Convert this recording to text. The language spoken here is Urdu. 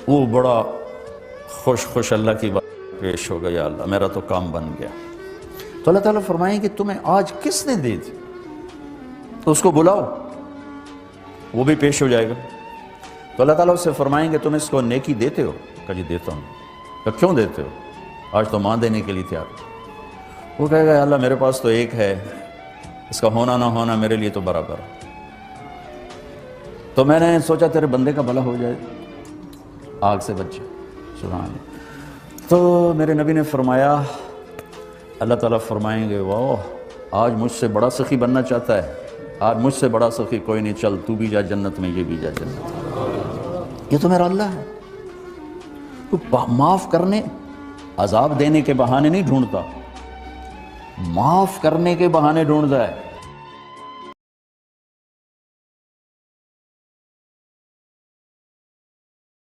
وہ بڑا خوش اللہ کی بات پیش ہو گیا، یا اللہ میرا تو کام بن گیا۔ تو اللہ تعالیٰ فرمائیں کہ تمہیں آج کس نے دی تھی، تو اس کو بلاؤ، وہ بھی پیش ہو جائے گا۔ تو اللہ تعالیٰ اس سے فرمائیں کہ تم اس کو نیکی دیتے ہو؟ کہا جی دیتا ہوں۔ کہا کیوں دیتے ہو؟ آج تو ماں دینے کے لیے تیار۔ وہ کہے گا یا اللہ میرے پاس تو ایک ہے، اس کا ہونا نہ ہونا میرے لیے تو برابر ہے، تو میں نے سوچا تیرے بندے کا بھلا ہو جائے، آگ سے بچ جائے۔ سبحان اللہ۔ تو میرے نبی نے فرمایا، اللہ تعالیٰ فرمائیں گے واہ آج مجھ سے بڑا سخی بننا چاہتا ہے، آج مجھ سے بڑا سخی کوئی نہیں، چل تو بھی جا جنت میں، یہ بھی جا جنت میں۔ یہ تو میرا اللہ ہے۔ تو معاف کرنے، عذاب دینے کے بہانے نہیں ڈھونڈتا، معاف کرنے کے بہانے ڈھونڈتا ہے۔